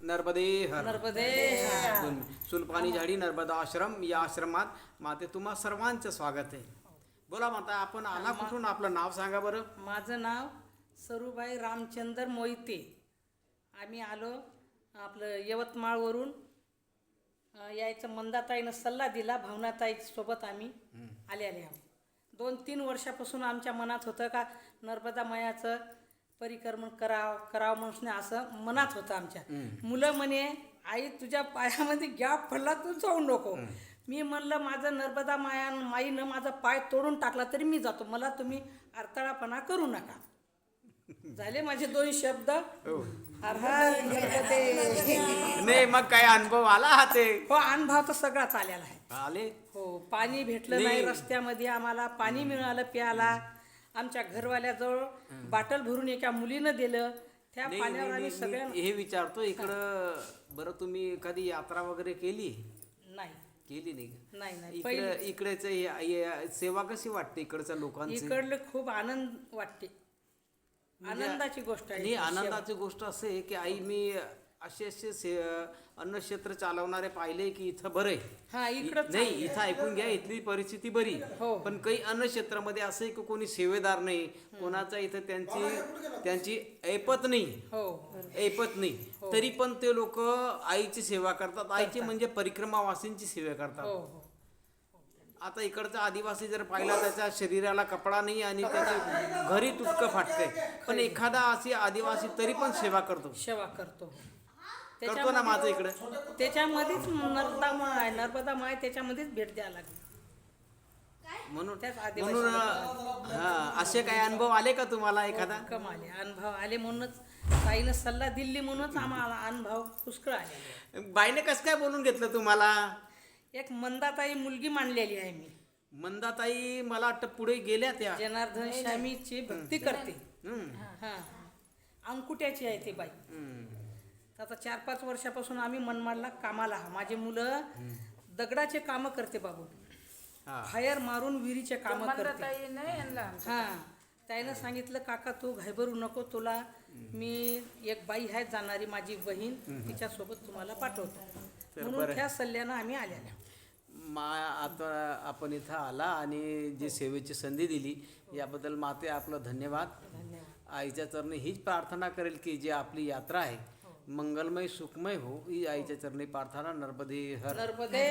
नर्मदे हर. नर्मदे हर. सुलपानी झाडी नर्मदा आश्रम, या आश्रमात माते तुम्हा सर्वांचं स्वागत आहे. बोला माता, आपण आला कुठून? आपलं नाव सांगा बरं. माझं नाव सरूबाई रामचंद्र मोहिते. आम्ही आलो आपलं यवतमाळवरून. यायचं मंदाताईनं सल्ला दिला, भावनाताई सोबत आम्ही आले आहोत. 2-3 वर्षापासून आमच्या मनात होतं का नर्मदा मायाचं परिक्रमण करावं म्हणून असं मनात होतं आमच्या. मुलं म्हणे, आई तुझ्या पायामध्ये गॅप पडला, तू जाऊ नको. मी म्हणलं माझं नर्मदा माईनं माझा पाय तोडून टाकला तरी मी जातो, मला तुम्ही अडथळापणा करू नका. झाले माझे 2 शब्द. हर हर नर्मदे. नाही, मग काय अनुभव आला ते? हो, अनुभव तर सगळाच आलेला आहे. आले. हो, पाणी भेटलं नाही रस्त्यामध्ये, आम्हाला पाणी मिळालं प्यायला. आमच्या घरवाल्याजवळ बाटल भरून एका मुलीनं दिलं. त्या पाण्यावर आम्ही सगळ्यांना हे विचारतो इकडं. बरं, तुम्ही कधी यात्रा वगैरे केली? नाही केली नाही का? नाही इकडे सेवा कशी वाटते इकडच्या लोकांची? इकडले खूप आनंद वाटते. आनंदाची गोष्ट आहे. नाही, आनंदाची गोष्ट असं आहे की आई, मी असे अन्नक्षेत्र चालवणारे पाहिले की इथं बरं आहे. हा, इकडं नाही, इथं ऐकून घ्या, इथली परिस्थिती बरी. हो. पण काही अन्नक्षेत्रामध्ये असं आहे की कोणी सेवेदार नाही, कोणाचा इथं त्यांची ऐपत नाही. हो, ऐपत नाही. तरी पण ते लोक आईची सेवा करतात. आईची म्हणजे परिक्रमावासींची सेवा करतात. हो, हो. आता इकडचा आदिवासी जर पाहिला, त्याच्या शरीराला कपडा नाही आणि त्याच्या घरी तुटकं फाटते, पण एखादा अशी आदिवासी तरी पण सेवा करतो. सेवा करतो. करतो ना माझं इकडे. त्याच्यामध्येच नर्मदा माय त्याच्यामध्येच भेट द्यायला लागली. म्हणून आदिवासी असे काही अनुभव आले का तुम्हाला एखादा? कम आले, अनुभव आले. म्हणूनच ताईनं सल्ला दिली, म्हणूनच आम्हाला अनुभव पुष्कळ आले. बाईने कसं काय बोलून घेतलं तुम्हाला? एक मंदाताई मुलगी मांडलेली आहे मी. मंदाताई मला वाटतं पुढे गेल्या त्या. जनार्दन स्वामीची भक्ती करते. हा, अंकुट्याची आहे ती बाई. आता 4-5 वर्षापासून आम्ही मनमाडला कामाला. माझे मुलं दगडाचे काम करते बाबू. फायर मारून विहिरीचे काम करते. हा, त्यानं सांगितलं, काका तू घाबरू नको, तुला मी एक बाई आहे जाणारी, माझी बहीण, तिच्यासोबत तुम्हाला पाठवतो. म्हणून त्या सल्ल्यानं आम्ही आलेल्या. आता आपण इथं आला आणि जी सेवेची संधी दिली याबद्दल माते आपलं धन्यवाद. आईच्या चरणी हीच प्रार्थना करेल की जी आपली यात्रा आहे मंगलमय सुखमय हो. ही आईच्या चरणी प्रार्थना. नर्मदे हर. नर्मदे.